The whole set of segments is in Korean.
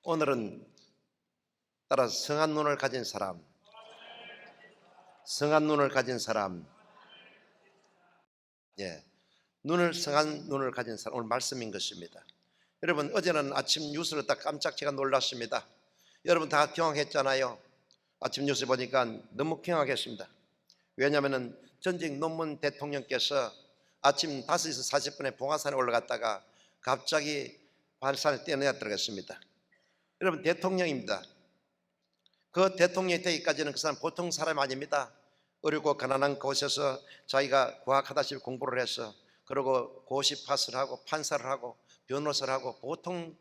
오늘은 따라서 성한 눈을 가진 사람, 성한 눈을 가진 사람, 성한 눈을 가진 사람, 오늘 말씀인 것입니다. 여러분, 어제는 아침 뉴스를 딱 깜짝 제가 놀랐습니다. 여러분 다 경악했잖아요. 아침 뉴스 보니까 너무 경악했습니다. 왜냐하면 전직 논문 대통령께서 아침 5시 40분에 봉화산에 올라갔다가 갑자기 발산에 뛰어내려 들어갔습니다. 여러분, 대통령입니다. 그 대통령이 되기까지는 그 사람 보통 사람 아닙니다. 어렵고 가난한 곳에서 자기가 과학하다시피 공부를 해서, 그리고 고시 파스를 하고 판사를 하고 변호사를 하고, 보통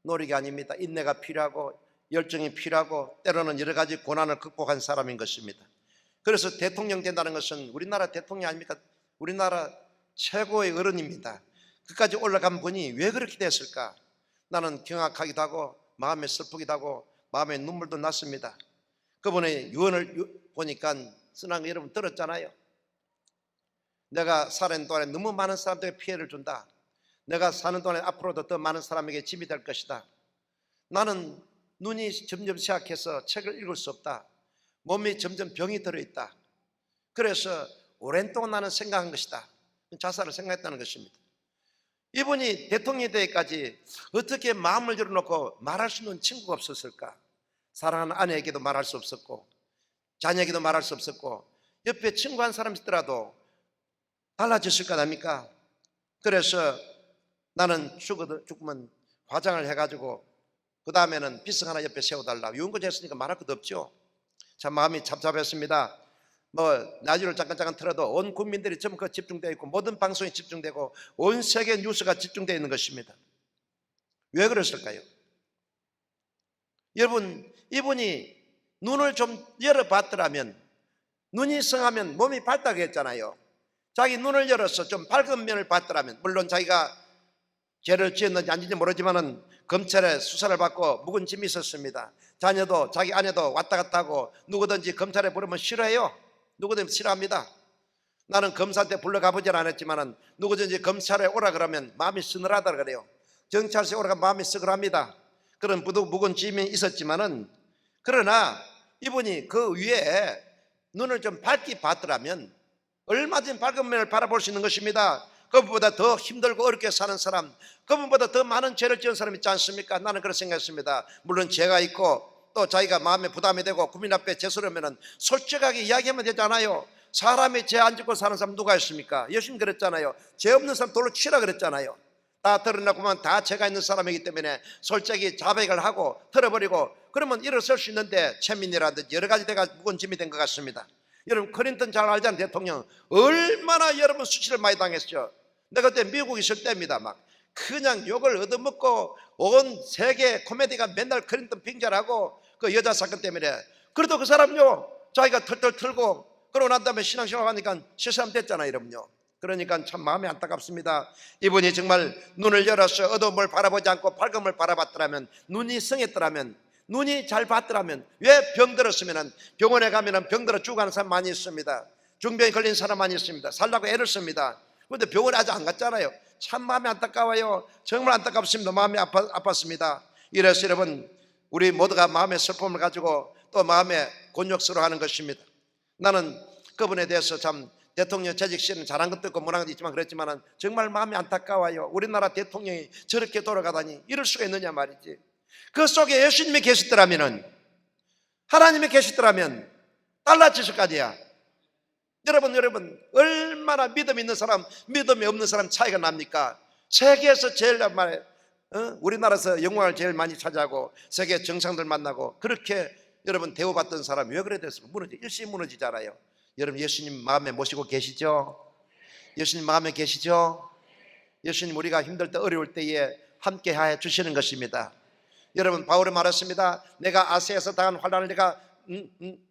노력이 아닙니다. 인내가 필요하고 열정이 필요하고 때로는 여러 가지 고난을 극복한 사람인 것입니다. 그래서 대통령 된다는 것은 우리나라 대통령 아닙니까? 우리나라 최고의 어른입니다. 그까지 올라간 분이 왜 그렇게 됐을까? 나는 경악하기도 하고 마음에 슬프기도 하고 마음에 눈물도 났습니다. 그분의 유언을 보니까 쓰는 거 여러분 들었잖아요. 내가 사는 동안에 너무 많은 사람들에게 피해를 준다. 내가 사는 동안에 앞으로도 더 많은 사람에게 짐이 될 것이다. 나는 눈이 점점 쇠약해서 책을 읽을 수 없다. 몸이 점점 병이 들어있다. 그래서 오랜 동안 나는 생각한 것이다. 자살을 생각했다는 것입니다. 이분이 대통령이 되기까지 어떻게 마음을 열어놓고 말할 수 있는 친구가 없었을까? 사랑하는 아내에게도 말할 수 없었고, 자녀에게도 말할 수 없었고, 옆에 친구 한 사람 있더라도 달라졌을 거 아닙니까? 그래서 나는 죽으면 화장을 해가지고 그 다음에는 비석 하나 옆에 세워달라. 유언까지 했으니까 말할 것도 없죠. 참 마음이 답답했습니다. 라디오를 잠깐 틀어도 온 국민들이 전부 그 집중되어 있고, 모든 방송이 집중되고 온 세계 뉴스가 집중되어 있는 것입니다. 왜 그랬을까요? 여러분, 이분이 눈을 좀 열어봤더라면, 눈이 성하면 몸이 밝다고 했잖아요. 자기 눈을 열어서 좀 밝은 면을 봤더라면, 물론 자기가 죄를 지었는지 아닌지 모르지만은 검찰에 수사를 받고 묵은 짐이 있었습니다. 자녀도 자기 아내도 왔다 갔다 하고 누구든지 검찰에 부르면 싫어해요. 누구든지 싫어합니다. 나는 검사한테 불러가보질 않았지만은 누구든지 검찰에 오라 그러면 마음이 서늘하다 그래요. 경찰서에 오라가 마음이 서글합니다. 그런 묵은 짐이 있었지만은, 그러나 이분이 그 위에 눈을 좀 밝게 봤더라면 얼마든지 밝은 면을 바라볼 수 있는 것입니다. 그분보다 더 힘들고 어렵게 사는 사람, 그분보다 더 많은 죄를 지은 사람 있지 않습니까? 나는 그렇게 생각했습니다. 물론 죄가 있고 또 자기가 마음에 부담이 되고 국민 앞에 죄스러우면 솔직하게 이야기하면 되잖아요. 사람이 죄 안 짓고 사는 사람 누가 있습니까? 예수님 그랬잖아요. 죄 없는 사람 돌로 치라 그랬잖아요. 다 드러나고 보면 다 죄가 있는 사람이기 때문에 솔직히 자백을 하고 털어버리고 그러면 일어설 수 있는데, 최민희라든지 여러 가지 대가 묵은 짐이 된 것 같습니다. 여러분, 클린턴 잘 알잖아요. 대통령 얼마나 여러분 수치를 많이 당했죠. 내가 그때 미국 있을 때입니다. 막 그냥 욕을 얻어먹고 온 세계 코미디가 맨날 클린턴 빙자하고 그 여자 사건 때문에. 그래도 그 사람요, 자기가 털털 털고 그러고 난 다음에 신앙생활 하니까 실사람 됐잖아요. 여러분요. 그러니까 참 마음이 안타깝습니다. 이분이 정말 눈을 열어서 어두움을 바라보지 않고 밝음을 바라봤더라면, 눈이 성했더라면, 눈이 잘 봤더라면, 왜 병들었으면 병원에 가면 병들어 죽어가는 사람 많이 있습니다. 중병에 걸린 사람 많이 있습니다. 살라고 애를 씁니다. 그런데 병원에 아직 안 갔잖아요. 참 마음이 안타까워요. 정말 안타깝습니다. 마음이 아팠습니다. 이래서 여러분, 우리 모두가 마음의 슬픔을 가지고 또 마음에 곤욕스러워하는 것입니다. 나는 그분에 대해서 참 대통령 재직 시에는 잘한 것도 있고 못한 것도 있지만 그랬지만 정말 마음이 안타까워요. 우리나라 대통령이 저렇게 돌아가다니 이럴 수가 있느냐 말이지. 그 속에 예수님이 계시더라면, 하나님이 계시더라면 달라지실 거 아니야. 여러분 얼마나 믿음 있는 사람, 믿음이 없는 사람 차이가 납니까? 세계에서 제일 우리나라에서 영광을 제일 많이 차지하고 세계 정상들 만나고 그렇게 여러분 대우받던 사람이 왜 그래 됐을까? 일시 무너지잖아요. 여러분, 예수님 마음에 모시고 계시죠? 예수님 마음에 계시죠? 예수님 우리가 힘들 때 어려울 때에 함께 해 주시는 것입니다. 여러분, 바울이 말했습니다. 내가 아시아에서 당한 환난을 내가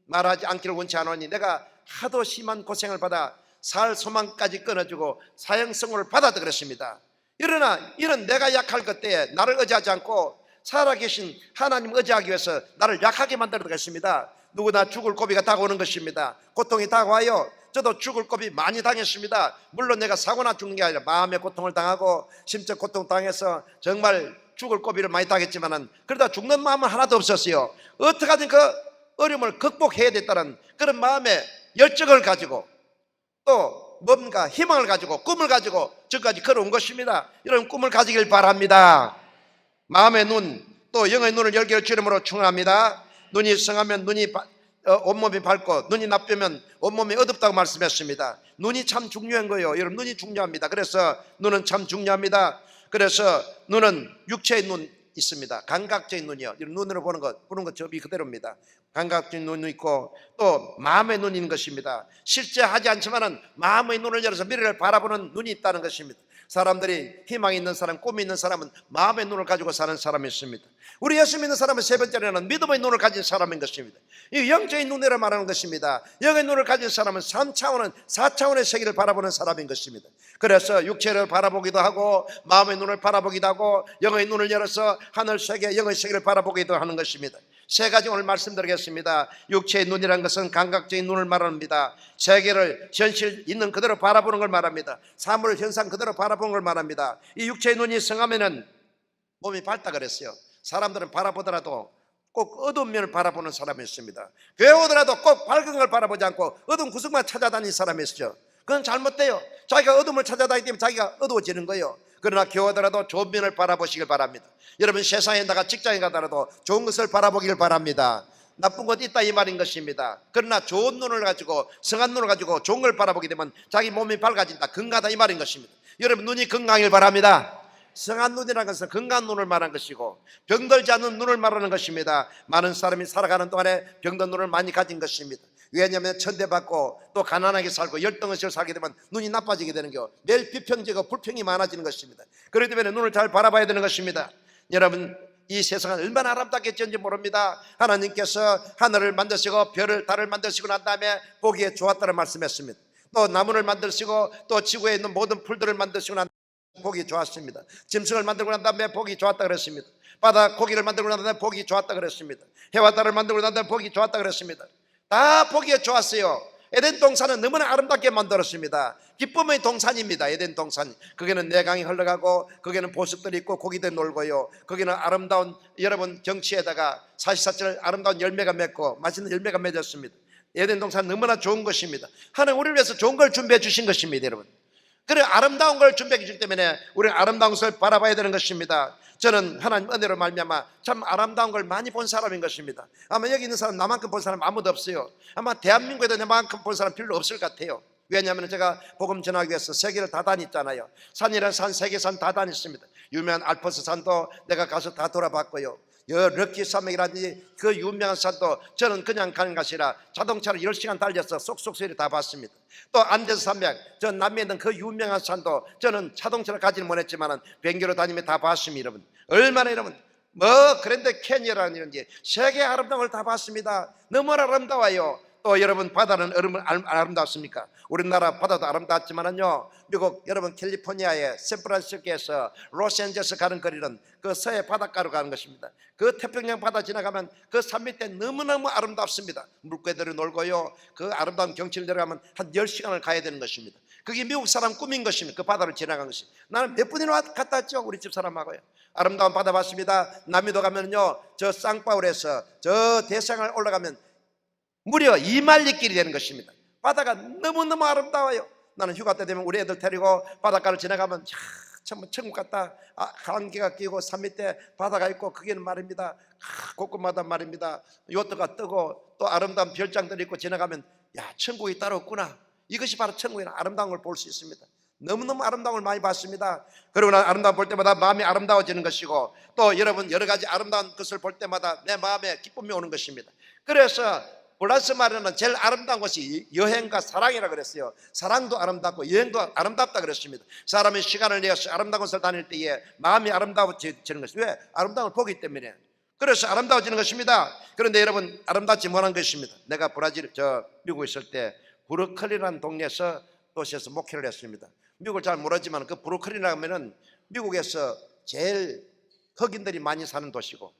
말하지 않기를 원치 않으니 내가 하도 심한 고생을 받아 살 소망까지 끊어주고 사형선고를 받았다 그랬습니다. 그러나 이런 내가 약할 그때에 나를 의지하지 않고 살아계신 하나님 의지하기 위해서 나를 약하게 만들어주겠습니다. 누구나 죽을 고비가 다가오는 것입니다. 고통이 다가와요. 저도 죽을 고비 많이 당했습니다. 물론 내가 사고나 죽는 게 아니라 마음의 고통을 당하고 심적 고통 당해서 정말 죽을 고비를 많이 당했지만은 그러다 죽는 마음은 하나도 없었어요. 어떻게든 그 어려움을 극복해야 됐다는 그런 마음의 열정을 가지고 또 뭔가 희망을 가지고 꿈을 가지고 저까지 걸어온 것입니다. 여러분 꿈을 가지길 바랍니다. 마음의 눈 또 영의 눈을 열기를 주름으로 충원합니다. 눈이 성하면 온몸이 밝고 눈이 나쁘면 온몸이 어둡다고 말씀했습니다. 눈이 참 중요한 거예요. 여러분 눈이 중요합니다. 그래서 눈은 참 중요합니다. 그래서 눈은 육체의 눈 있습니다. 감각적인 눈이요. 눈으로 보는 것 저비 그대로입니다. 감각적인 눈이 있고 또 마음의 눈이 있는 것입니다. 실제 하지 않지만은 마음의 눈을 열어서 미래를 바라보는 눈이 있다는 것입니다. 사람들이 희망이 있는 사람, 꿈이 있는 사람은 마음의 눈을 가지고 사는 사람이 있습니다. 우리 예수 믿는 사람은 세 번째로는 믿음의 눈을 가진 사람인 것입니다. 이 영적인 눈이라 말하는 것입니다. 영의 눈을 가진 사람은 3차원은 4차원의 세계를 바라보는 사람인 것입니다. 그래서 육체를 바라보기도 하고 마음의 눈을 바라보기도 하고 영의 눈을 열어서 하늘 세계, 영의 세계를 바라보기도 하는 것입니다. 세 가지 오늘 말씀드리겠습니다. 육체의 눈이라는 것은 감각적인 눈을 말합니다. 세계를 현실 있는 그대로 바라보는 걸 말합니다. 사물 현상 그대로 바라보는 걸 말합니다. 이 육체의 눈이 성하면은 몸이 밝다 그랬어요. 사람들은 바라보더라도 꼭 어두운 면을 바라보는 사람이 있습니다. 교회 오더라도 꼭 밝은 걸 바라보지 않고 어두운 구석만 찾아다니는 사람이 있죠. 그건 잘못돼요. 자기가 어둠을 찾아다니기 때문에 자기가 어두워지는 거예요. 그러나 교회 오더라도 좋은 면을 바라보시길 바랍니다. 여러분 세상에 나가 직장에 가더라도 좋은 것을 바라보길 바랍니다. 나쁜 것 있다 이 말인 것입니다. 그러나 좋은 눈을 가지고 성한 눈을 가지고 좋은 걸 바라보게 되면 자기 몸이 밝아진다, 건강하다 이 말인 것입니다. 여러분 눈이 건강하길 바랍니다. 성한 눈이라는 것은 건강한 눈을 말하는 것이고 병들지 않는 눈을 말하는 것입니다. 많은 사람이 살아가는 동안에 병든 눈을 많이 가진 것입니다. 왜냐하면 천대받고 또 가난하게 살고 열등의식을 살게 되면 눈이 나빠지게 되는 거 매일 비평지고 불평이 많아지는 것입니다. 그렇기 때문에 눈을 잘 바라봐야 되는 것입니다. 여러분 이 세상은 얼마나 아름답게 지은지 모릅니다. 하나님께서 하늘을 만드시고 별을 달을 만드시고 난 다음에 보기에 좋았다는 말씀했습니다. 또 나무를 만드시고 또 지구에 있는 모든 풀들을 만드시고 난 다음에 보기 좋았습니다. 짐승을 만들고 난 다음에 보기 좋았다 그랬습니다. 바다 고기를 만들고 난 다음에 보기 좋았다 그랬습니다. 해와 달을 만들고 난 다음에 보기 좋았다 그랬습니다. 다 보기에 좋았어요. 에덴 동산은 너무나 아름답게 만들었습니다. 기쁨의 동산입니다. 에덴 동산. 거기는 내강이 흘러가고 거기는 보석들이 있고 고기들 놀고요. 거기는 아름다운 여러분 경치에다가 사시사철 아름다운 열매가 맺고 맛있는 열매가 맺었습니다. 에덴 동산 너무나 좋은 것입니다. 하나님 우리를 위해서 좋은 걸 준비해 주신 것입니다. 여러분 그래 아름다운 걸 준비해 주기 때문에 우리는 아름다운 것을 바라봐야 되는 것입니다. 저는 하나님 은혜로 말미암아 참 아름다운 걸 많이 본 사람인 것입니다. 아마 여기 있는 사람 나만큼 본 사람 아무도 없어요. 아마 대한민국에도 나만큼 본 사람 별로 없을 것 같아요. 왜냐하면 제가 복음 전하기 위해서 세계를 다 다녔잖아요. 산이라는 산, 세계산 다 다녔습니다. 유명한 알프스 산도 내가 가서 다 돌아봤고요. 럭키 산맥이라든지 그 유명한 산도 저는 그냥 가는 것이 아니라 자동차로 10시간 달려서 쏙쏙소리 다 봤습니다. 또 안데스 산맥, 저 남미에 있는 그 유명한 산도 저는 자동차를 가지는 못했지만 비행기로 다니며 다 봤습니다. 여러분 얼마나 여러분 그랜드 캐니언이라는 이런지 세계 아름다운 걸 다 봤습니다. 너무나 아름다워요. 또 여러분 바다는 아름답습니까? 우리나라 바다도 아름답지만은요 미국 여러분 캘리포니아의 샌프란시스코에서 로스앤젤레스 가는 거리는 그 서해 바닷가로 가는 것입니다. 그 태평양 바다 지나가면 그 산 밑에 너무너무 아름답습니다. 물고기들이 놀고요 그 아름다운 경치를 내려가면 한 10시간을 가야 되는 것입니다. 그게 미국 사람 꿈인 것입니다. 그 바다를 지나간 것이. 나는 몇 번이나 갔다 왔죠. 우리 집 사람하고요. 아름다운 바다 봤습니다. 남미도 가면요 저 쌍파울에서 저 대서양을 올라가면 무려 2마일리 길이 되는 것입니다. 바다가 너무너무 아름다워요. 나는 휴가 때 되면 우리 애들 데리고 바닷가를 지나가면 참 천국 같다. 안개가 끼고 산 밑에 바다가 있고 거기는 말입니다 곳곳마다 말입니다 요트가 뜨고 또 아름다운 별장들이 있고 지나가면 야 천국이 따로 없구나. 이것이 바로 천국이나 아름다운 걸 볼 수 있습니다. 너무너무 아름다운 걸 많이 봤습니다. 그러고 난 아름다운 볼 때마다 마음이 아름다워지는 것이고 또 여러분 여러 가지 아름다운 것을 볼 때마다 내 마음에 기쁨이 오는 것입니다. 그래서 플러스 말에는 제일 아름다운 것이 여행과 사랑이라 그랬어요. 사랑도 아름답고 여행도 아름답다 그랬습니다. 사람이 시간을 내어서 아름다운 곳을 다닐 때에 마음이 아름다워지는 것이 왜? 아름다운 걸 보기 때문에. 그래서 아름다워지는 것입니다. 그런데 여러분 아름답지 못한 것입니다. 내가 미국에 있을 때 브루클린이라는 동네에서 도시에서 목회를 했습니다. 미국을 잘 모르지만 그 브루클린이라고 하면은 미국에서 제일 흑인들이 많이 사는 도시고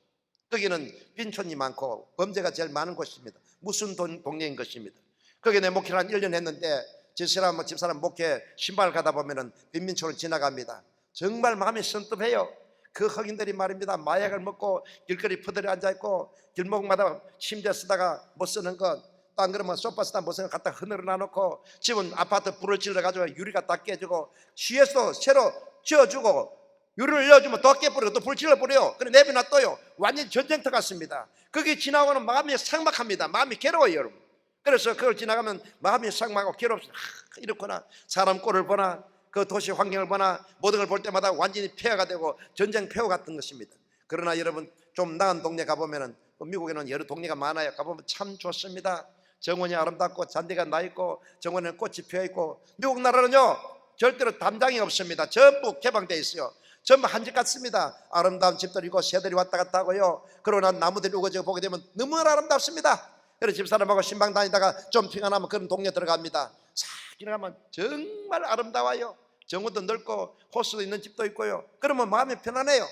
거기는 빈촌이 많고 범죄가 제일 많은 곳입니다. 무슨 동네인 것입니다. 거기에 내 목회를 한 1년 했는데 집사람 목회 신발을 가다 보면은 빈민촌을 지나갑니다. 정말 마음이 선뜻해요. 그 흑인들이 말입니다, 마약을 먹고 길거리 퍼들에 앉아있고 길목마다 침대 쓰다가 못 쓰는 것, 또 안 그러면 소파 쓰다 못 쓰는 것 갖다 흐느러 놔놓고, 집은 아파트 불을 질러가지고 유리가 다 깨지고, 시에서 새로 지어주고 유리를 열어주면 더 깨버리고 또 불 질러버려요. 그래 내비놔둬요. 완전히 전쟁터 같습니다. 거기 지나고는 마음이 삭막합니다. 마음이 괴로워요, 여러분. 그래서 그걸 지나가면 마음이 삭막하고 괴롭습니다. 이렇구나. 사람 꼴을 보나 그 도시 환경을 보나 모든 걸 볼 때마다 완전히 폐허가 되고 전쟁 폐허 같은 것입니다. 그러나 여러분 좀 나은 동네 가보면은, 미국에는 여러 동네가 많아요. 가보면 참 좋습니다. 정원이 아름답고 잔디가 나 있고 정원에는 꽃이 피어 있고. 미국 나라는요 절대로 담장이 없습니다. 전부 개방되어 있어요. 전부 한 집 같습니다. 아름다운 집들이고 새들이 왔다 갔다 하고요. 그러고 난 나무들이 우거져 보게 되면 너무 아름답습니다. 그래서 집사람하고 신방 다니다가 좀 피곤하면 그런 동네 들어갑니다. 싹 지나가면 정말 아름다워요. 정원도 넓고 호수도 있는 집도 있고요. 그러면 마음이 편안해요.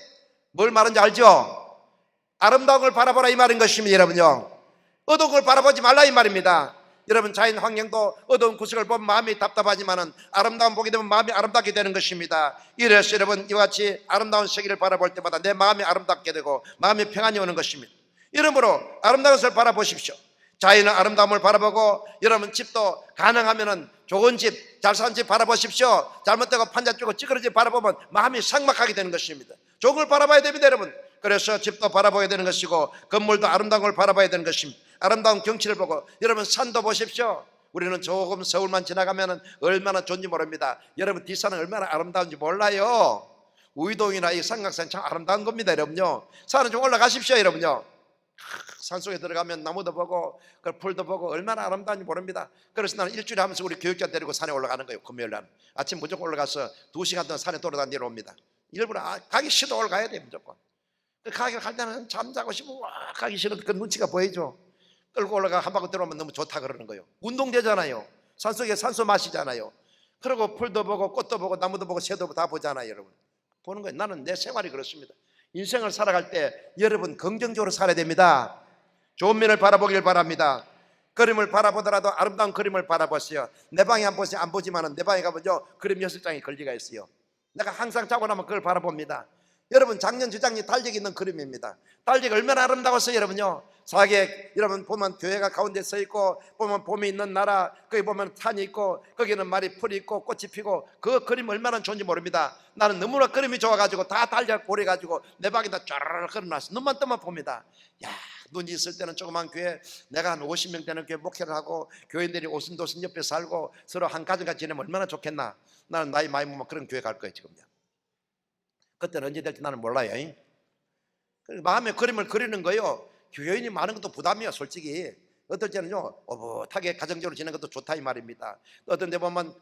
뭘 말하는지 알죠? 아름다운 걸 바라보라 이 말인 것입니다. 여러분요, 어두운 걸 바라보지 말라 이 말입니다. 여러분 자연 환경도 어두운 구석을 보면 마음이 답답하지만은 아름다운 보게 되면 마음이 아름답게 되는 것입니다. 이래서 여러분 이와 같이 아름다운 세계를 바라볼 때마다 내 마음이 아름답게 되고 마음이 평안이 오는 것입니다. 이러므로 아름다운 것을 바라보십시오. 자연의 아름다움을 바라보고, 여러분 집도 가능하면은 좋은 집, 잘 사는 집 바라보십시오. 잘못되고 판자 쪼고 찌그러지 바라보면 마음이 삭막하게 되는 것입니다. 좋은 걸 바라봐야 됩니다, 여러분. 그래서 집도 바라봐야 되는 것이고 건물도 아름다운 걸 바라봐야 되는 것입니다. 아름다운 경치를 보고, 여러분 산도 보십시오. 우리는 조금 서울만 지나가면은 얼마나 좋은지 모릅니다. 여러분 뒷산은 얼마나 아름다운지 몰라요. 우이동이나 이 삼각산 참 아름다운 겁니다, 여러분요. 산은 좀 올라가십시오, 여러분요. 산속에 들어가면 나무도 보고 그 풀도 보고 얼마나 아름다운지 모릅니다. 그래서 나는 일주일에 하면서 우리 교육자 데리고 산에 올라가는 거예요. 금요일날 아침 무조건 올라가서 2시간 동안 산에 돌아다니러 옵니다. 일부러 가기 싫어도 올라가야 돼, 무조건. 가기 갈 때는 잠자고 싶고 가기 싫어도 그 눈치가 보이죠. 끌고 올라가 한 바퀴 들어오면 너무 좋다 그러는 거예요. 운동되잖아요. 산속에 산소 마시잖아요. 그리고 풀도 보고 꽃도 보고 나무도 보고 새도 다 보잖아요, 여러분. 보는 거예요. 나는 내 생활이 그렇습니다. 인생을 살아갈 때 여러분 긍정적으로 살아야 됩니다. 좋은 면을 바라보길 바랍니다. 그림을 바라보더라도 아름다운 그림을 바라보세요. 내 방에 안 보지만은 내 방에 가보죠. 그림 6장이 걸리가 있어요. 내가 항상 자고 나면 그걸 바라봅니다. 여러분 작년 주장이 달력이 있는 그림입니다. 달력이 얼마나 아름다웠어요, 여러분요. 사계 여러분 보면 교회가 가운데 서 있고, 보면 봄이 있는 나라, 거기 보면 산이 있고 거기는 말이 풀이 있고 꽃이 피고, 그 그림 얼마나 좋은지 모릅니다. 나는 너무나 그림이 좋아가지고 다 달력 고려가지고 내 방에다 쫙 걸어놨어. 눈만 뜨면 봅니다. 야, 눈이 있을 때는 조그만 교회, 내가 한 50명 되는 교회 목회를 하고 교인들이 오순도순 옆에 살고 서로 한 가정같이 지내면 얼마나 좋겠나. 나는 나이 많이 먹으면 그런 교회 갈 거예요, 지금요. 그때는 언제 될지 나는 몰라요. 마음에 그림을 그리는 거요. 교인이 많은 것도 부담이에요, 솔직히. 어떨 때는요 오붓하게 가정적으로 지내는 것도 좋다 이 말입니다. 어떤 데 보면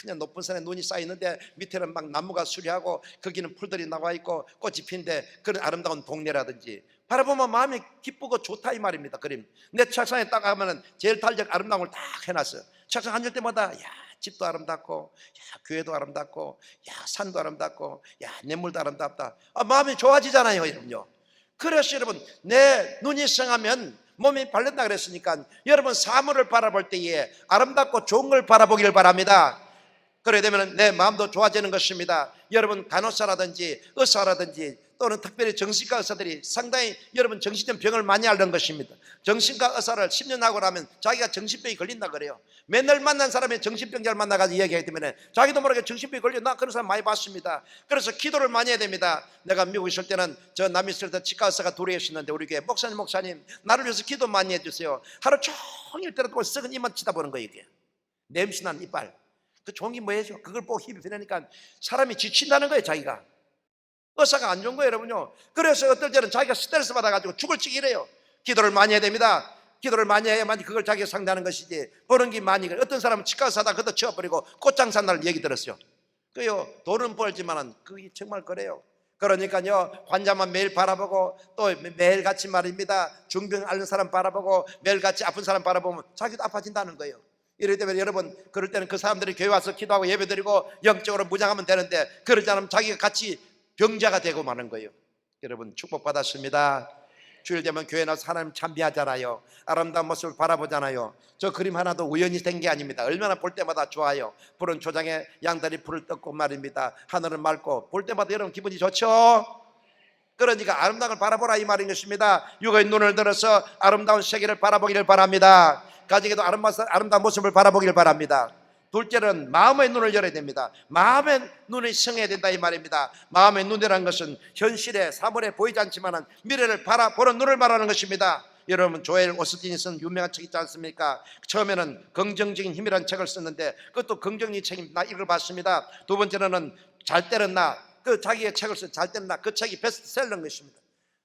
그냥 높은 산에 눈이 쌓이는데 밑에는 막 나무가 수려하고 거기는 풀들이 나와 있고 꽃이 핀데 그런 아름다운 동네라든지 바라보면 마음이 기쁘고 좋다 이 말입니다. 그림 내 책상에 딱 가면은 제일 달력 아름다운 걸 딱 해놨어요. 책상 앉을 때마다 야 집도 아름답고, 야 교회도 아름답고, 야 산도 아름답고, 야 냇물도 아름답다. 마음이 좋아지잖아요, 여러분요. 그래서 여러분 내 눈이 성하면 몸이 바른다 그랬으니까 여러분 사물을 바라볼 때에 아름답고 좋은 걸 바라보기를 바랍니다. 그래야 되면 내 마음도 좋아지는 것입니다. 여러분 간호사라든지 의사라든지 또는 특별히 정신과 의사들이 상당히 여러분 정신적 병을 많이 앓는 것입니다. 정신과 의사를 10년 하고 나면 자기가 정신병이 걸린다 그래요. 맨날 만난 사람이 정신병자를 만나가지고 이야기하기 때문에 자기도 모르게 정신병이 걸려. 나 그런 사람 많이 봤습니다. 그래서 기도를 많이 해야 됩니다. 내가 미국 있을 때는 저 남미 있을 때 치과 의사가 둘이 있었는데 우리 교회 목사님 나를 위해서 기도 많이 해주세요. 하루 종일 때려도 썩은 이만 치다보는 거예요. 이게 냄새난 이빨. 그 좋은 게 뭐예요? 그걸 보고 힘이 드니까 사람이 지친다는 거예요, 자기가. 의사가 안 좋은 거예요, 여러분요. 그래서 어떨 때는 자기가 스트레스 받아가지고 죽을 지기 이래요. 기도를 많이 해야 됩니다. 기도를 많이 해야만 그걸 자기가 상대하는 것이지. 보는 게 많이 그래. 어떤 사람은 치과 사다 그것도 치워버리고 꽃장 산 날 얘기 들었어요. 그요 돈은 벌지만은 그게 정말 그래요. 그러니까요 환자만 매일 바라보고 또 매일같이 말입니다 중병 앓는 사람 바라보고 매일같이 아픈 사람 바라보면 자기도 아파진다는 거예요. 이럴 때면 여러분 그럴 때는 그 사람들이 교회 와서 기도하고 예배드리고 영적으로 무장하면 되는데 그러지 않으면 자기가 같이 병자가 되고 마는 거예요. 여러분 축복받았습니다. 주일 되면 교회 나서 하나님 찬미하잖아요. 아름다운 모습을 바라보잖아요. 저 그림 하나도 우연히 된 게 아닙니다. 얼마나 볼 때마다 좋아요. 푸른 초장에 양다리 풀을 뜯고 말입니다. 하늘은 맑고 볼 때마다 여러분 기분이 좋죠? 그러니까 아름다운 걸 바라보라 이 말인 것입니다. 육의 눈을 들어서 아름다운 세계를 바라보기를 바랍니다. 가정에도 아름다운 모습을 바라보기를 바랍니다. 둘째는 마음의 눈을 열어야 됩니다. 마음의 눈이 성해야 된다 이 말입니다. 마음의 눈이라는 것은 현실에 사물에 보이지 않지만 미래를 바라보는 눈을 말하는 것입니다. 여러분 조엘 오스틴이 쓴 유명한 책 있지 않습니까? 처음에는 긍정적인 힘이라는 책을 썼는데 그것도 긍정적인 책입니다. 나 이걸 봤습니다. 두 번째로는 잘 때는 나, 그 자기의 책을 쓴 잘 때는 나, 그 책이 베스트셀러인 것입니다.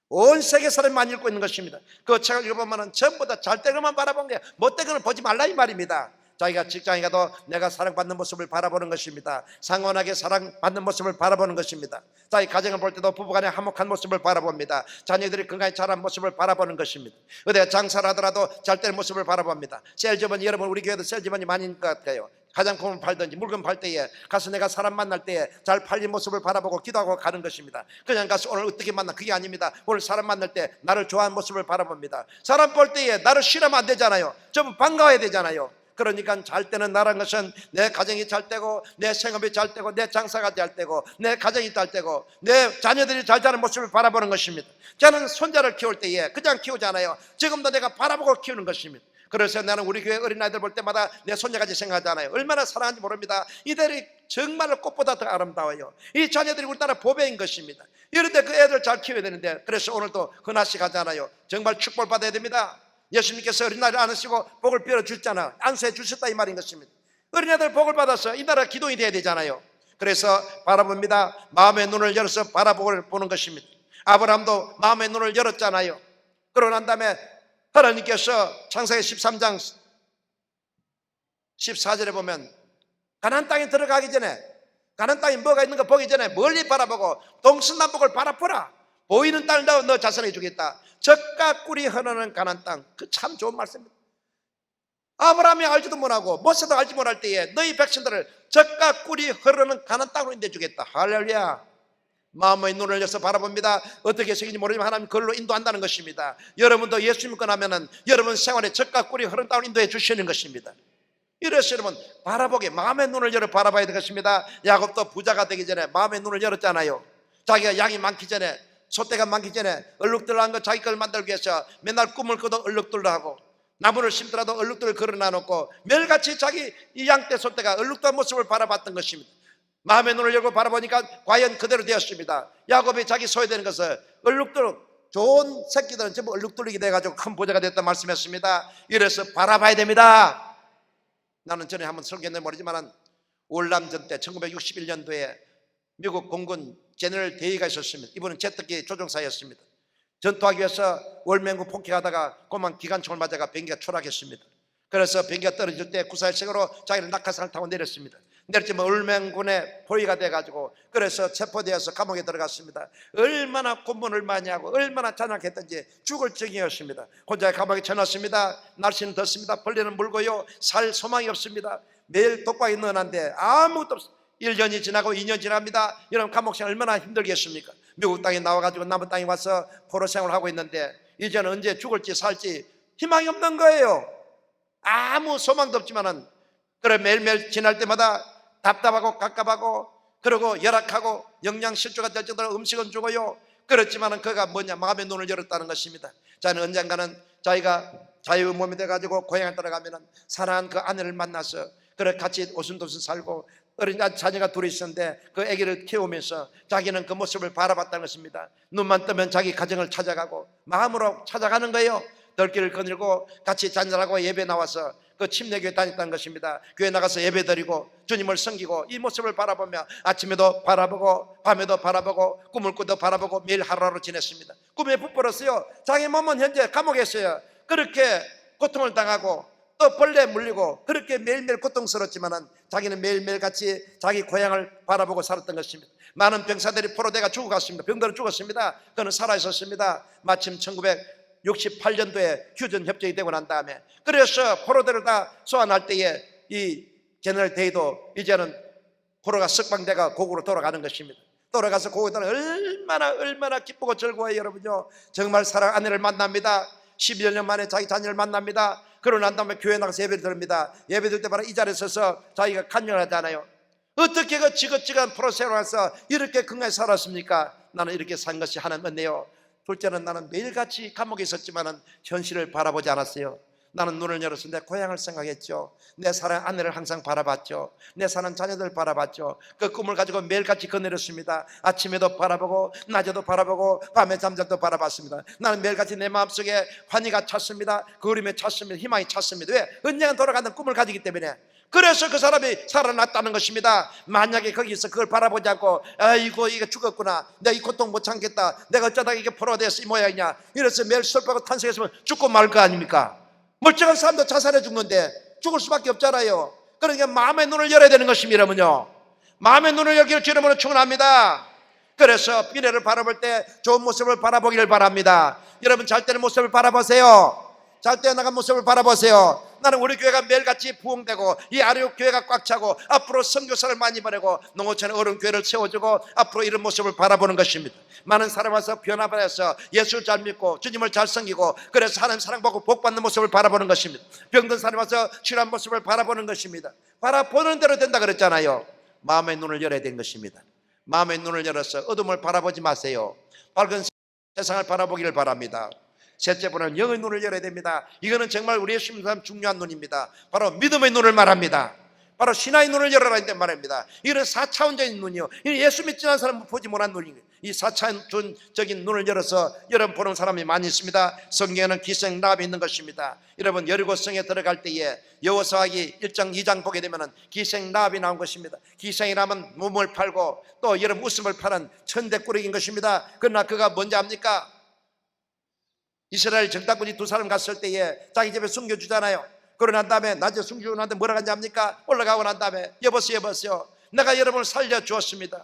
온 세계 사람이 많이 읽고 있는 것입니다. 그 책을 읽어보면 전부 다 잘 때 것만 바라본 게 못된 것을 보지 말라 이 말입니다. 자기가 직장에 가도 내가 사랑받는 모습을 바라보는 것입니다. 상원하게 사랑받는 모습을 바라보는 것입니다. 자기 가정을 볼 때도 부부간의 화목한 모습을 바라봅니다. 자녀들이 건강히 자란 모습을 바라보는 것입니다. 어디가 장사를 하더라도 잘 되는 모습을 바라봅니다. 셀즈먼이, 여러분 우리 교회도 셀즈먼이 많이 있는 것 같아요. 화장품을 팔든지 물건 팔 때에 가서 내가 사람 만날 때에 잘 팔린 모습을 바라보고 기도하고 가는 것입니다. 그냥 가서 오늘 어떻게 만나, 그게 아닙니다. 오늘 사람 만날 때 나를 좋아하는 모습을 바라봅니다. 사람 볼 때에 나를 싫어하면 안 되잖아요. 좀 반가워야 되잖아요. 그러니까 잘 되는 나라는 것은 내 가정이 잘 되고 내 생업이 잘 되고 내 장사가 잘 되고 내 가정이 잘 되고 내 자녀들이 잘 자는 모습을 바라보는 것입니다. 저는 손자를 키울 때에 그냥 키우잖아요. 지금도 내가 바라보고 키우는 것입니다. 그래서 나는 우리 교회 어린아이들 볼 때마다 내 손자까지 생각하잖아요. 얼마나 사랑하는지 모릅니다. 이들이 정말로 꽃보다 더 아름다워요. 이 자녀들이 우리나라 보배인 것입니다. 이런데 그 애들 잘 키워야 되는데, 그래서 오늘도 근하씨 가잖아요. 정말 축복을 받아야 됩니다. 예수님께서 어린아이를 안으시고 복을 빌어주셨잖아. 안수해 주셨다 이 말인 것입니다. 어린아이들 복을 받아서 이 나라 기도인이 돼야 되잖아요. 그래서 바라봅니다. 마음의 눈을 열어서 바라보는 것입니다. 아브라함도 마음의 눈을 열었잖아요. 그러고 난 다음에 하나님께서 창세기 13장 14절에 보면 가나안 땅에 들어가기 전에, 가나안 땅에 뭐가 있는 거 보기 전에 멀리 바라보고 동서남북을 바라보라. 보이는 땅을 너 자선해 주겠다. 젖과 꿀이 흐르는 가나안 땅. 그 참 좋은 말씀입니다. 아브라함이 알지도 못하고 모세도 알지 못할 때에 너희 백성들을 젖과 꿀이 흐르는 가나안 땅으로 인도해 주겠다. 할렐루야. 마음의 눈을 열어서 바라봅니다. 어떻게 생긴지 모르지만 하나님 그걸로 인도한다는 것입니다. 여러분도 예수 믿고 나면은 여러분 생활에 젖과 꿀이 흐르는 땅으로 인도해 주시는 것입니다. 이래서 여러분 바라보게 마음의 눈을 열어 바라봐야 되겠습니다. 야곱도 부자가 되기 전에 마음의 눈을 열었잖아요. 자기가 양이 많기 전에, 소떼가 많기 전에 얼룩들을 한 거 자기 걸 만들기 위해서 맨날 꿈을 꿔도 얼룩들로 하고 나무를 심더라도 얼룩들을 걸어놔 놓고 매일같이 자기 이 양떼 소떼가 얼룩된 모습을 바라봤던 것입니다. 마음의 눈을 열고 바라보니까 과연 그대로 되었습니다. 야곱이 자기 소유되는 것을 얼룩들, 좋은 새끼들은 전부 얼룩들이게 돼가지고 큰 부자가 됐다 말씀했습니다. 이래서 바라봐야 됩니다. 나는 전에 한번 설교했는지 모르지만 월남전 때 1961년도에 미국 공군 제너럴 데이가 있었습니다. 이분은 제트기 조종사였습니다. 전투하기 위해서 월맹구 폭격하다가 고만 기관총을 맞아가 비행기가 추락했습니다. 그래서 비행기가 떨어질 때 구사일식으로 자기를 낙하산을 타고 내렸습니다. 내렸지만 월맹군의 포위가 돼가지고 그래서 체포되어서 감옥에 들어갔습니다. 얼마나 고문을 많이 하고 얼마나 잔악했던지 죽을 정이었습니다. 혼자 감옥에 쳐놨습니다. 날씨는 덥습니다. 벌레는 물고요, 살 소망이 없습니다. 매일 독박이 넣어놨는데 아무것도 없습니다. 1년이 지나고 2년 지납니다. 여러분 감옥생활 얼마나 힘들겠습니까? 미국 땅에 나와가지고 남은 땅에 와서 포로 생활을 하고 있는데 이제는 언제 죽을지 살지 희망이 없는 거예요. 아무 소망도 없지만은 그래 매일매일 지날 때마다 답답하고 갑갑하고 그러고 열악하고 영양실조가 될 정도로 음식은 주고요. 그렇지만은 그가 뭐냐, 마음의 눈을 열었다는 것입니다. 자는 언젠가는 자기가 자유의 몸이 돼가지고 고향에 들어가면은 사랑하는 그 아내를 만나서 그래 같이 오순도순 살고 어린 자녀가 둘이 있었는데 그 아기를 키우면서 자기는 그 모습을 바라봤다는 것입니다. 눈만 뜨면 자기 가정을 찾아가고 마음으로 찾아가는 거예요. 덜길을 거닐고 같이 잔잔하고 예배 나와서 그 침례교회 다녔다는 것입니다. 교회 나가서 예배 드리고 주님을 섬기고 이 모습을 바라보며 아침에도 바라보고 밤에도 바라보고 꿈을 꾸도 바라보고 매일 하루하루 지냈습니다. 꿈에 부풀었어요. 자기 몸은 현재 감옥에 있어요. 그렇게 고통을 당하고 또 벌레에 물리고 그렇게 매일매일 고통스럽지만은 자기는 매일매일 같이 자기 고향을 바라보고 살았던 것입니다. 많은 병사들이 포로돼가 죽어갔습니다. 병들어 죽었습니다. 그는 살아있었습니다. 마침 1968년도에 휴전 협정이 되고 난 다음에 그래서 포로들을 다 소환할 때에 이 제너럴 데이도 이제는 포로가 석방돼가 고국으로 돌아가는 것입니다. 돌아가서 고기들 얼마나 기쁘고 즐거워요. 여러분요, 정말 사랑 아내를 만납니다. 11년 만에 자기 자녀를 만납니다. 그러고 난 다음에 교회 나가서 예배를 드립니다. 예배 드릴 때 바로 이 자리에 서서 자기가 간증을 하잖아요. 어떻게 그 지긋지긋한 프로세로에서 이렇게 건강히 살았습니까? 나는 이렇게 산 것이 하나님 은혜요. 둘째는 나는 매일같이 감옥에 있었지만 현실을 바라보지 않았어요. 나는 눈을 열어서 내 고향을 생각했죠. 내 사랑 아내를 항상 바라봤죠. 내 사는 자녀들 바라봤죠. 그 꿈을 가지고 매일같이 거느렸습니다. 아침에도 바라보고 낮에도 바라보고 밤에 잠잘 때 바라봤습니다. 나는 매일같이 내 마음속에 환희가 찼습니다. 그림에 찼습니다. 희망이 찼습니다. 왜? 언젠가 돌아가는 꿈을 가지기 때문에. 그래서 그 사람이 살아났다는 것입니다. 만약에 거기서 그걸 바라보지 않고 아이고 이게 죽었구나, 내가 이 고통 못 참겠다, 내가 어쩌다가 이게 포로가 돼서 이 모양이냐, 이래서 매일 슬퍼하고 탄식했으면 죽고 말 거 아닙니까? 멀쩡한 사람도 자살해 죽는데 죽을 수밖에 없잖아요. 그러니까 마음의 눈을 열어야 되는 것입니다. 여러분요, 마음의 눈을 열기를 주님으로 축원합니다. 그래서 미래를 바라볼 때 좋은 모습을 바라보기를 바랍니다. 여러분 잘 때는 모습을 바라보세요. 잘 때 나간 모습을 바라보세요. 나는 우리 교회가 매일같이 부흥되고 이 아래옥 교회가 꽉 차고 앞으로 선교사를 많이 보내고 농어촌에 어른 교회를 세워주고 앞으로 이런 모습을 바라보는 것입니다. 많은 사람 와서 변화받아서 예수를 잘 믿고 주님을 잘 섬기고 그래서 하나님 사랑받고 복받는 모습을 바라보는 것입니다. 병든 사람 와서 치료한 모습을 바라보는 것입니다. 바라보는 대로 된다 그랬잖아요. 마음의 눈을 열어야 된 것입니다. 마음의 눈을 열어서 어둠을 바라보지 마세요. 밝은 세상을 바라보기를 바랍니다. 셋째 번은 영의 눈을 열어야 됩니다. 이거는 정말 우리의 심사람 중요한 눈입니다. 바로 믿음의 눈을 말합니다. 바로 신화의 눈을 열어라 이런 말입니다. 이거는 4차원적인 눈이요, 예수 믿지 않은 사람은 보지 못한 눈이에요. 이 4차원적인 눈을 열어서 여러분 보는 사람이 많이 있습니다. 성경에는 기생 라합이 있는 것입니다. 여러분 여리고성에 들어갈 때에 여호수아기 1장 2장 보게 되면 기생 라합이 나온 것입니다. 기생이라면 몸을 팔고 또 여러분 웃음을 파는 천대꾸러기인 것입니다. 그러나 그가 뭔지 압니까? 이스라엘 정탐꾼이 두 사람 갔을 때에 자기 집에 숨겨주잖아요. 그러고 난 다음에 낮에 숨기고 난 다음에 뭐라 하는지 압니까? 올라가고 난 다음에 여보세요 내가 여러분을 살려주었습니다.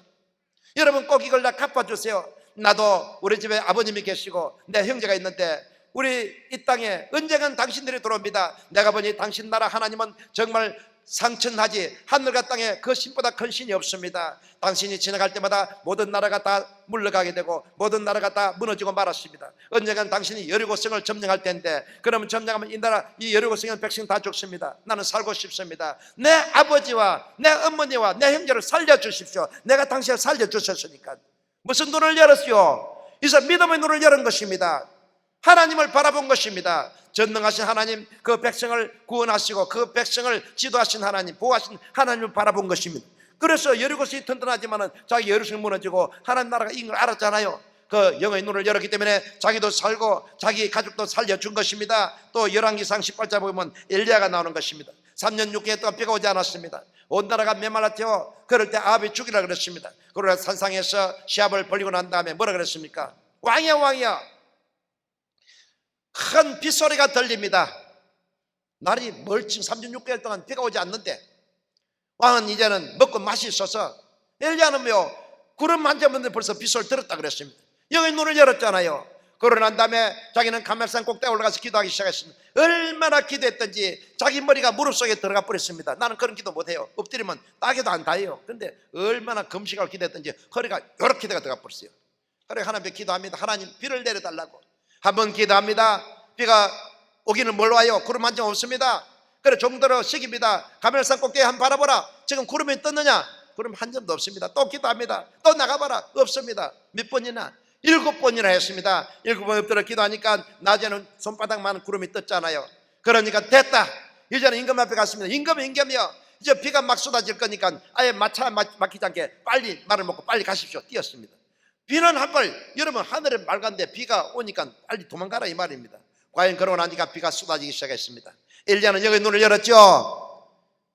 여러분 꼭 이걸 다 갚아주세요. 나도 우리 집에 아버님이 계시고 내 형제가 있는데 우리 이 땅에 언젠간 당신들이 들어옵니다. 내가 보니 당신 나라 하나님은 정말 상천하지 하늘과 땅에 그 신보다 큰 신이 없습니다. 당신이 지나갈 때마다 모든 나라가 다 물러가게 되고 모든 나라가 다 무너지고 말았습니다. 언젠간 당신이 여리고성을 점령할 텐데 그러면 점령하면 이 나라 이 여리고성의 백성 다 죽습니다. 나는 살고 싶습니다. 내 아버지와 내 어머니와 내 형제를 살려주십시오. 내가 당신을 살려주셨으니까. 무슨 눈을 열었어요? 이제 믿음의 눈을 열은 것입니다. 하나님을 바라본 것입니다. 전능하신 하나님, 그 백성을 구원하시고 그 백성을 지도하신 하나님, 보호하신 하나님을 바라본 것입니다. 그래서 여리고성이 튼튼하지만은 자기 여리고성이 무너지고 하나님 나라가 이긴 걸 알았잖아요. 그 영의 눈을 열었기 때문에 자기도 살고 자기 가족도 살려준 것입니다. 또 열왕기상 18장 보면 엘리야가 나오는 것입니다. 3년 6개월 동안 비가 오지 않았습니다. 온 나라가 메말랐죠. 그럴 때 아합이 죽이라 그랬습니다. 그러나 산상에서 시합을 벌리고 난 다음에 뭐라 그랬습니까? 왕이야 큰 빗소리가 들립니다. 날이 멀찍 3년 6개월 동안 비가 오지 않는데 왕은 이제는 먹고 맛이 있어서 엘리야는 구름 한 점 없는데 벌써 빗소리 들었다 그랬습니다. 영의 눈을 열었잖아요. 그러고 난 다음에 자기는 카멜산 꼭대기에 올라가서 기도하기 시작했습니다. 얼마나 기도했던지 자기 머리가 무릎 속에 들어가 버렸습니다. 나는 그런 기도 못해요. 엎드리면 따개도 안 닿아요. 근데 얼마나 금식하고 기도했던지 허리가 이렇게 들어가 버렸어요. 그래 하나님께 기도합니다. 하나님 비를 내려달라고. 한번 기도합니다. 비가 오기는 뭘 와요? 구름 한 점 없습니다. 그래 정도로 식입니다. 카멜산 꼭대기 한번 바라보라. 지금 구름이 떴느냐? 구름 한 점도 없습니다. 또 기도합니다. 또 나가봐라. 없습니다. 몇 번이나? 7번이나 했습니다. 7번 엎드려 기도하니까 낮에는 손바닥만한 구름이 떴잖아요. 그러니까 됐다. 이제는 임금 앞에 갔습니다. 임금이요. 이제 비가 막 쏟아질 거니까 아예 마차 막히지 않게 빨리 말을 먹고 빨리 가십시오. 뛰었습니다. 비는 한벌, 여러분 하늘에 맑은데 비가 오니까 빨리 도망가라 이 말입니다. 과연 그러고 나니까 비가 쏟아지기 시작했습니다. 엘리야는 여기 눈을 열었죠.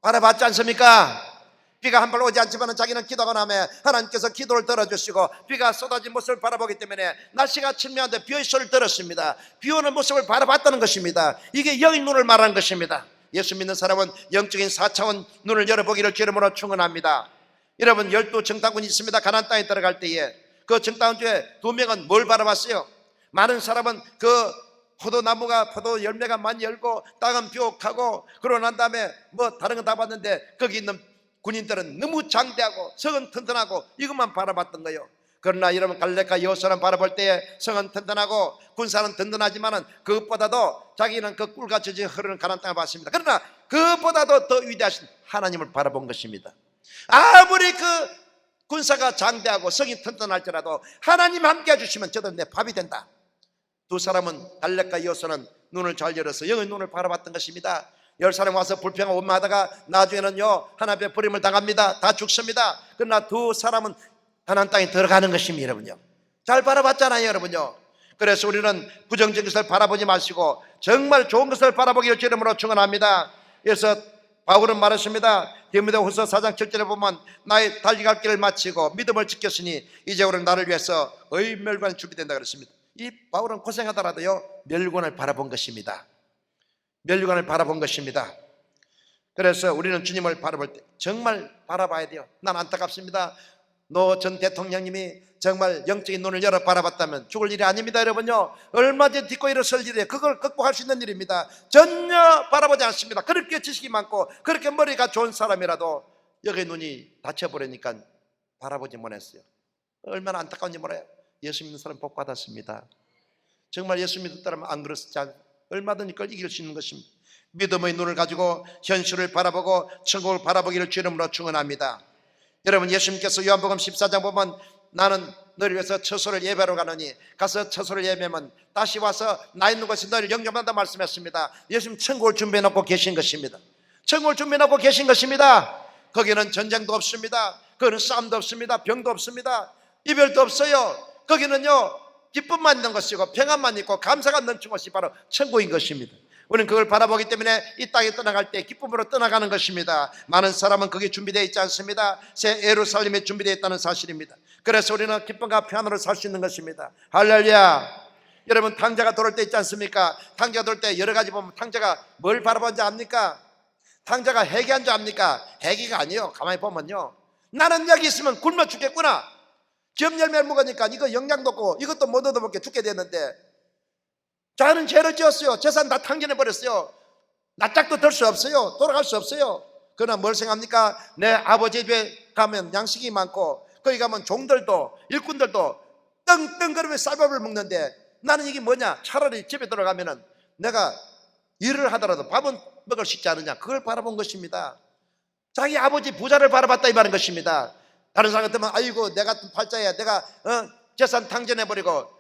바라봤지 않습니까? 비가 한 번 오지 않지만 자기는 기도하고 나면 하나님께서 기도를 들어주시고 비가 쏟아진 모습을 바라보기 때문에 날씨가 칠미한데 비의 소리를 들었습니다. 비 오는 모습을 바라봤다는 것입니다. 이게 영의 눈을 말하는 것입니다. 예수 믿는 사람은 영적인 4차원 눈을 열어보기를 주름으로 축원합니다. 여러분 12 정탐꾼이 있습니다. 가나안 땅에 들어갈 때에 그 정탐꾼 중에 2명은 뭘 바라봤어요? 많은 사람은 그 포도나무가 포도 열매가 많이 열고 땅은 비옥하고 그러고 난 다음에 뭐 다른 건 다 봤는데 거기 있는 군인들은 너무 장대하고 성은 튼튼하고 이것만 바라봤던 거예요. 그러나 여러분, 갈렙과 여호수아를 바라볼 때에 성은 튼튼하고 군사는 든든하지만은 그것보다도 자기는 그 꿀같이 흐르는 가나안 땅을 봤습니다. 그러나 그것보다도 더 위대하신 하나님을 바라본 것입니다. 아무리 그 군사가 장대하고 성이 튼튼할지라도 하나님 함께 해주시면 저도 내 밥이 된다. 두 사람은, 갈렙과 여호수아는 눈을 잘 열어서 영의 눈을 바라봤던 것입니다. 10사람 와서 불평하고 원망하다가 나중에는요 하나님 앞에 버림을 당합니다. 다 죽습니다. 그러나 두 사람은 가나안 땅에 들어가는 것입니다. 여러분요, 잘 바라봤잖아요. 여러분요, 그래서 우리는 부정적인 것을 바라보지 마시고 정말 좋은 것을 바라보기를 주름으로 축원합니다. 그래서 바울은 말했습니다. 디모데후서 4장 7절에 보면 나의 달려갈 길을 마치고 믿음을 지켰으니 이제 우리는 나를 위해서 의멸관이 준비된다 그랬습니다. 이 바울은 고생하더라도요 멸관을 바라본 것입니다. 멸관을 바라본 것입니다. 그래서 우리는 주님을 바라볼 때 정말 바라봐야 돼요. 난 안타깝습니다. 노 전 대통령님이 정말 영적인 눈을 열어 바라봤다면 죽을 일이 아닙니다. 여러분요, 얼마든지 딛고 일어설 일이에요. 그걸 극복할 수 있는 일입니다. 전혀 바라보지 않습니다. 그렇게 지식이 많고 그렇게 머리가 좋은 사람이라도 여기 눈이 다쳐버리니까 바라보지 못했어요. 얼마나 안타까운지 몰라요. 예수 믿는 사람 복 받았습니다. 정말 예수 믿었다면 안 그랬지 않아요. 얼마든지 그걸 이길 수 있는 것입니다. 믿음의 눈을 가지고 현실을 바라보고 천국을 바라보기를 주름으로 축원합니다. 여러분, 예수님께서 요한복음 14장 보면 나는 너를 위해서 처소를 예배하러 가느니 가서 처소를 예배하면 다시 와서 나 있는 곳에 너를 영접한다 말씀했습니다. 예수님 천국을 준비해 놓고 계신 것입니다. 천국을 준비해 놓고 계신 것입니다. 거기는 전쟁도 없습니다. 거기는 싸움도 없습니다. 병도 없습니다. 이별도 없어요. 거기는요 기쁨만 있는 것이고 평안만 있고 감사가 넘치는 것이 바로 천국인 것입니다. 우리는 그걸 바라보기 때문에 이 땅에 떠나갈 때 기쁨으로 떠나가는 것입니다. 많은 사람은 그게 준비되어 있지 않습니다. 새 예루살렘에 준비되어 있다는 사실입니다. 그래서 우리는 기쁨과 평안으로 살 수 있는 것입니다. 할렐루야. 여러분, 탕자가 돌을 때 있지 않습니까? 탕자가 돌 때 여러 가지 보면 탕자가 뭘 바라보는지 압니까? 탕자가 해기한 줄 압니까? 해기가 아니에요. 가만히 보면요, 나는 여기 있으면 굶어 죽겠구나. 지업 열매를 먹으니까 이거 영양도 없고 이것도 못 얻어먹게 죽게 됐는데 자는 죄를 지었어요. 재산 다 탕진해버렸어요. 낯짝도 들 수 없어요. 돌아갈 수 없어요. 그러나 뭘 생각합니까? 내 아버지 집에 가면 양식이 많고 거기 가면 종들도 일꾼들도 떵떵거리며 쌀밥을 먹는데 나는 이게 뭐냐? 차라리 집에 들어가면은 내가 일을 하더라도 밥은 먹을 수 있지 않느냐? 그걸 바라본 것입니다. 자기 아버지 부자를 바라봤다 이 말인 것입니다. 다른 사람 같으면 아이고 내 같은 팔자야 내가 재산 탕진해버리고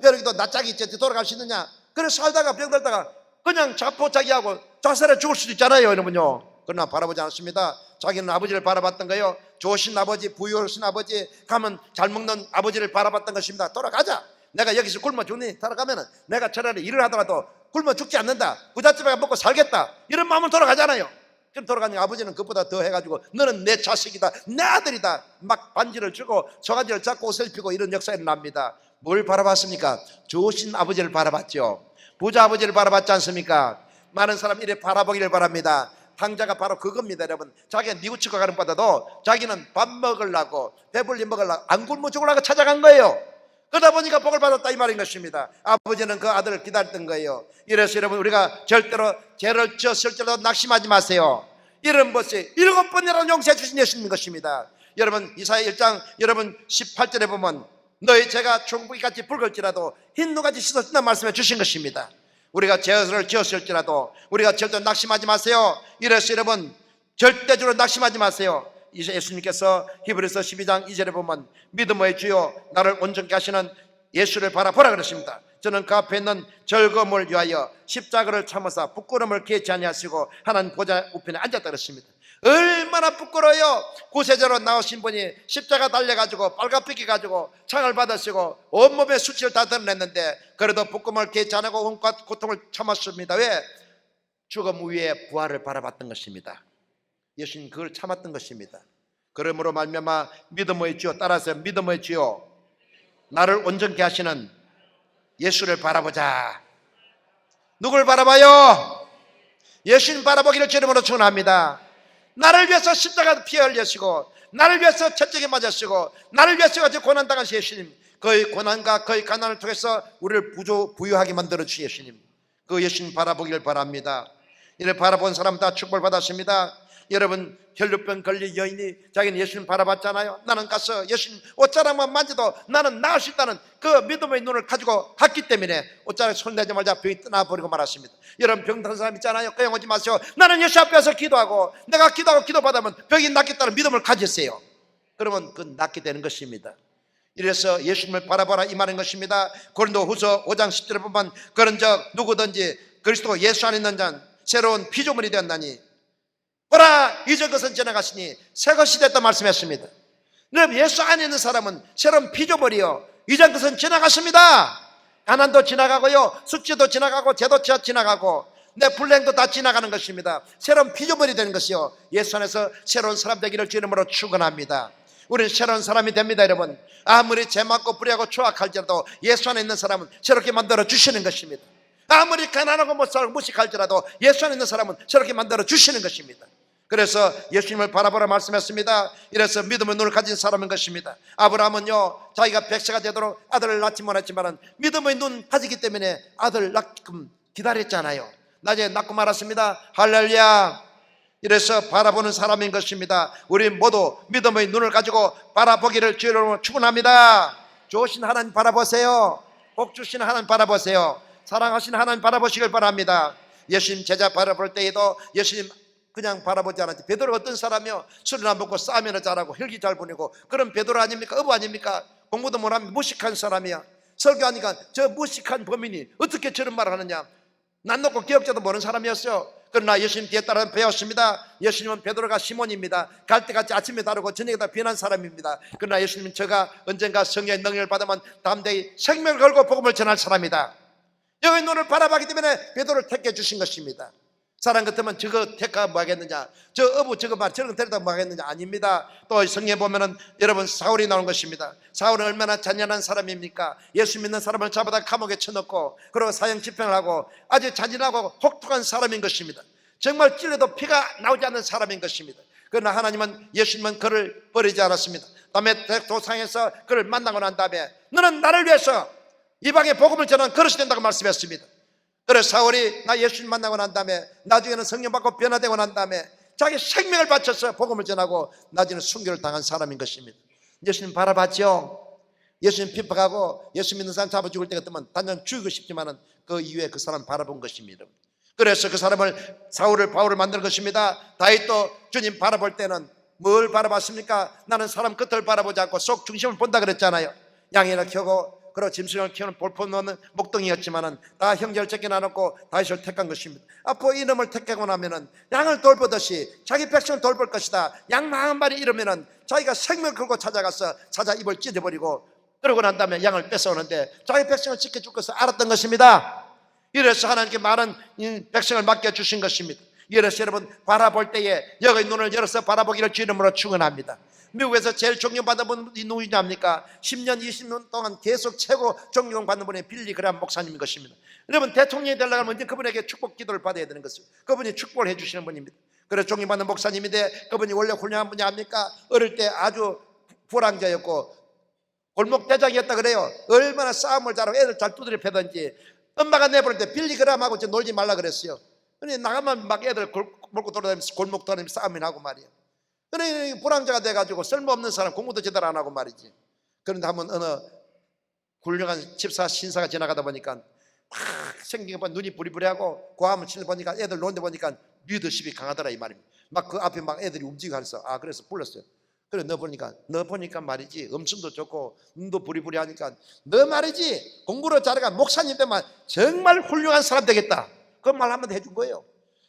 벼룩이도 낯짝이 있지 돌아갈 수 있느냐? 그래서 살다가 병들다가 그냥 자포자기하고 자살해 죽을 수도 있잖아요. 여러분요, 그러나 바라보지 않았습니다. 자기는 아버지를 바라봤던 거예요. 좋으신 아버지, 부유하신 아버지, 가면 잘 먹는 아버지를 바라봤던 것입니다. 돌아가자. 내가 여기서 굶어 죽니? 돌아가면은 내가 차라리 일을 하더라도 굶어 죽지 않는다. 부잣집에 먹고 살겠다. 이런 마음으로 돌아가잖아요. 그럼 돌아가니까 아버지는 그것보다 더 해가지고 너는 내 자식이다, 내 아들이다, 막 반지를 주고 소가지를 잡고 옷을 피고 이런 역사가 일어납니다. 뭘 바라봤습니까? 좋으신 아버지를 바라봤죠. 부자 아버지를 바라봤지 않습니까? 많은 사람 이래 바라보기를 바랍니다. 탕자가 바로 그겁니다. 여러분, 자기가 뉘우치고 가는 것보다도 자기는 밥 먹으려고 배불리 먹으려고 안 굶어 죽으려고 찾아간 거예요. 그러다 보니까 복을 받았다 이 말인 것입니다. 아버지는 그 아들을 기다렸던 거예요. 이래서 여러분, 우리가 절대로 죄를 지었을 때도 낙심하지 마세요. 이런 것이 7번이라도 용서해 주신 예수님인 것입니다. 여러분, 이사야 1장 여러분 18절에 보면 너희 죄가 중부기같이 붉을지라도 흰눈같이 씻어진다는 말씀해 주신 것입니다. 우리가 죄를 지었을지라도 우리가 절대 낙심하지 마세요. 이래서 여러분, 절대적으로 낙심하지 마세요. 이제 예수님께서 히브리서 12장 2절에 보면 믿음의 주요 나를 온전케 하시는 예수를 바라보라 그러십니다. 저는 그 앞에 있는 즐거움을 위하여 십자가를 참으사 부끄러움을 개치 아니하시고 하나님 보좌 우편에 앉았다 그랬습니다. 얼마나 부끄러워요. 구세주로 나오신 분이 십자가 달려가지고 빨갛게 가지고 창을 받으시고 온몸에 수치를 다 드러냈는데 그래도 부끄러움을 개치 않고 온갖 고통을 참았습니다. 왜? 죽음 위에 부활을 바라봤던 것입니다. 예수님 그걸 참았던 것입니다. 그러므로 말미암아 믿음의 주요, 따라서 믿음의 주요 나를 온전케 하시는 예수를 바라보자. 누굴 바라봐요? 예수님 바라보기를 주님으로 축원합니다. 나를 위해서 십자가 피 흘리시고 나를 위해서 채찍에 맞으시고 나를 위해서 고난당하신 예수님, 그의 고난과 그의 가난을 통해서 우리를 부유하게 만들어 주신 예수님, 그 예수님 바라보기를 바랍니다. 이를 바라본 사람 다 축복을 받았습니다. 여러분, 혈루병 걸린 여인이 자기는 예수님 바라봤잖아요. 나는 가서 예수님 옷자락만 만져도 나는 나을 수 있다는 그 믿음의 눈을 가지고 갔기 때문에 옷자락 손대자마자 병이 떠나버리고 말았습니다. 여러분, 병든 사람 있잖아요. 그냥 오지 마세요. 나는 예수 앞에서 기도하고 내가 기도하고 기도받으면 병이 낫겠다는 믿음을 가지세요. 그러면 그 낫게 되는 것입니다. 이래서 예수님을 바라보라 이 말인 것입니다. 고린도후서 5장 10절에 보면 그런즉 누구든지 그리스도 예수 안에 있는 자는 새로운 피조물이 되었나니 보라 이전 것은 지나갔으니 새 것이 됐다 말씀했습니다. 여러분, 예수 안에 있는 사람은 새로운 피조물이요 이전 것은 지나갔습니다. 가난도 지나가고요, 숙제도 지나가고 죄도 지나가고 내 불행도 다 지나가는 것입니다. 새로운 피조물이 되는 것이요 예수 안에서 새로운 사람 되기를 주 이름으로 축원합니다. 우리는 새로운 사람이 됩니다. 여러분, 아무리 죄 많고 불의하고 추악할지라도 예수 안에 있는 사람은 새롭게 만들어 주시는 것입니다. 아무리 가난하고 못 살고 무식할지라도 예수 안에 있는 사람은 새롭게 만들어 주시는 것입니다. 그래서 예수님을 바라보라 말씀했습니다. 이래서 믿음의 눈을 가진 사람인 것입니다. 아브라함은요 자기가 백세가 되도록 아들을 낳지 못했지만 믿음의 눈 가지기 때문에 아들 낳기끔 기다렸잖아요. 나중에 낳고 말았습니다. 할렐루야. 이래서 바라보는 사람인 것입니다. 우리 모두 믿음의 눈을 가지고 바라보기를 주로 축원합니다. 좋으신 하나님 바라보세요. 복 주신 하나님 바라보세요. 사랑하신 하나님 바라보시길 바랍니다. 예수님 제자 바라볼 때에도 예수님 그냥 바라보지 않았지. 베드로 어떤 사람이요 술을 안 먹고 싸면을 잘하고 혈기 잘 보내고 그런 베드로 아닙니까? 어부 아닙니까? 공부도 못하면 무식한 사람이야. 설교하니까 저 무식한 범인이 어떻게 저런 말을 하느냐. 난 놓고 기억자도 모르는 사람이었어요. 그러나 예수님 뒤에 따라 배웠습니다. 예수님은 베드로가 시몬입니다. 갈 때같이 아침에 다르고 저녁에 다 변한 사람입니다. 그러나 예수님은 제가 언젠가 성령의 능력을 받으면 담대히 생명을 걸고 복음을 전할 사람이다. 여기 눈을 바라봤기 때문에 베드로를 택해 주신 것입니다. 사람 같으면 저거 택하 뭐 하겠느냐, 저 어부 저거 말 저런 데려다 뭐 하겠느냐. 아닙니다. 또 성경에 보면은 여러분 사울이 나온 것입니다. 사울은 얼마나 잔인한 사람입니까? 예수 믿는 사람을 잡아다 감옥에 쳐넣고 그리고 사형 집행을 하고 아주 잔인하고 혹독한 사람인 것입니다. 정말 찔려도 피가 나오지 않는 사람인 것입니다. 그러나 하나님은 예수님은 그를 버리지 않았습니다. 다음에 도상에서 그를 만나고 난 다음에 너는 나를 위해서 이방의 복음을 전하는 그릇이 된다고 말씀했습니다. 그래서 사울이 나 예수님 만나고 난 다음에 나중에는 성령 받고 변화되고 난 다음에 자기 생명을 바쳐서 복음을 전하고 나중에는 순교를 당한 사람인 것입니다. 예수님 바라봤죠. 예수님 핍박하고 예수 믿는 사람 잡아 죽을 때 같으면 단연 죽이고 싶지만은 그 이후에 그 사람 바라본 것입니다. 그래서 그 사람을 사울을 바울을 만든 것입니다. 다윗도 주님 바라볼 때는 뭘 바라봤습니까? 나는 사람 끝을 바라보지 않고 속 중심을 본다 그랬잖아요. 양이나 켜고 그리고 짐승을 키우는 볼품 없는 목동이었지만은 다 형제를 쫓겨 나눴고 다윗을 택한 것입니다. 앞으로 이놈을 택하고 나면은 양을 돌보듯이 자기 백성을 돌볼 것이다. 양 40마리 잃으면은 자기가 생명 걸고 찾아가서 사자 입을 찢어버리고 그러고 난 다음에 양을 뺏어오는데 자기 백성을 지켜줄 것을 알았던 것입니다. 이래서 하나님께 많은 백성을 맡겨주신 것입니다. 이래서 여러분 바라볼 때에 여기 눈을 열어서 바라보기를 주 이름으로 축원합니다. 미국에서 제일 존경받는 분이 누구냐 합니까? 10년 20년 동안 계속 최고 존경받는 분이 빌리 그레이엄 목사님인 것입니다. 여러분 대통령이 되려면 먼저 그분에게 축복 기도를 받아야 되는 것이죠. 그분이 축복을 해주시는 분입니다. 그래서 존경받는 목사님인데 그분이 원래 훌륭한 분이 아닙니까? 어릴 때 아주 불황자였고 골목대장이었다 그래요. 얼마나 싸움을 잘하고 애들 잘 두드려 패던지 엄마가 내보낼 때 빌리 그레이엄하고 놀지 말라 그랬어요. 근데 나가면 막 애들 몰고 돌아다니면서 골목 돌아다니면서 싸움이나 하고 말이에요. 그래 불황자가 돼가지고 쓸모없는 사람 공부도 제대로 안 하고 말이지. 그런데 한번 어느 훌륭한 집사 신사가 지나가다 보니까 막 생긴 거 눈이 부리부리하고 고함을 치는 보니까 애들 노는데 보니까 리더십이 강하더라 이 말입니다. 막 그 앞에 막 애들이 움직이고 하면서 그래서 불렀어요. 그래 너 보니까 말이지 음성도 좋고 눈도 부리부리하니까 너 말이지 공부를 잘해가 목사님 되면 정말 훌륭한 사람 되겠다. 그 말 한번 해준 거예요.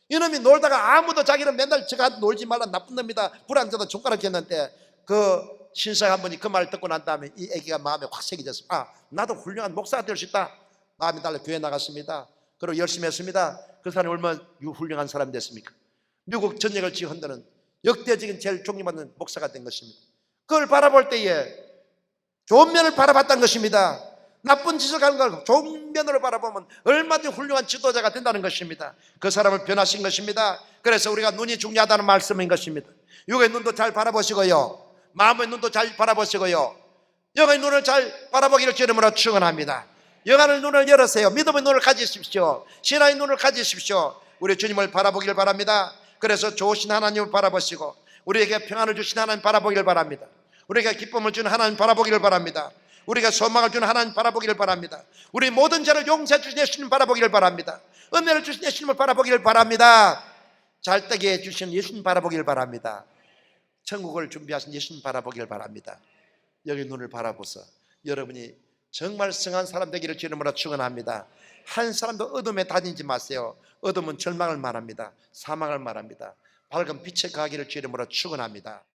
이놈이 놀다가 아무도 자기는 맨날 저가 놀지 말라 나쁜 놈이다 불황자도 손가락 했는데 그 신사 한 분이 그 말을 듣고 난 다음에 이 애기가 마음에 확 새겨졌어. 나도 훌륭한 목사가 될 수 있다. 마음이 달라 교회 나갔습니다. 그리고 열심히 했습니다. 그 사람이 얼마나 훌륭한 사람이 됐습니까? 미국 전역을 지휘한다는 역대적인 제일 존경받는 목사가 된 것입니다. 그걸 바라볼 때에 좋은 면을 바라봤다는 것입니다. 나쁜 짓을 하는 걸 좋은 면으로 바라보면 얼마든지 훌륭한 지도자가 된다는 것입니다. 그 사람을 변화하신 것입니다. 그래서 우리가 눈이 중요하다는 말씀인 것입니다. 육의 눈도 잘 바라보시고요, 마음의 눈도 잘 바라보시고요, 영의 눈을 잘 바라보기를 주 이름으로 축원합니다. 영안의 눈을 열으세요. 믿음의 눈을 가지십시오. 신앙의 눈을 가지십시오. 우리 주님을 바라보기를 바랍니다. 그래서 좋으신 하나님을 바라보시고 우리에게 평안을 주신 하나님 바라보기를 바랍니다. 우리에게 기쁨을 주는 하나님 바라보기를 바랍니다. 우리가 소망을 주는 하나님 바라보기를 바랍니다. 우리 모든 죄를 용서해 주신 예수님 바라보기를 바랍니다. 은혜를 주신 예수님을 바라보기를 바랍니다. 잘되게 해주신 예수님 바라보기를 바랍니다. 천국을 준비하신 예수님 바라보기를 바랍니다. 여기 눈을 바라보서 여러분이 정말 성한 사람 되기를 주님으로 축원합니다. 한 사람도 어둠에 다니지 마세요. 어둠은 절망을 말합니다. 사망을 말합니다. 밝은 빛에 가기를 주님으로 축원합니다.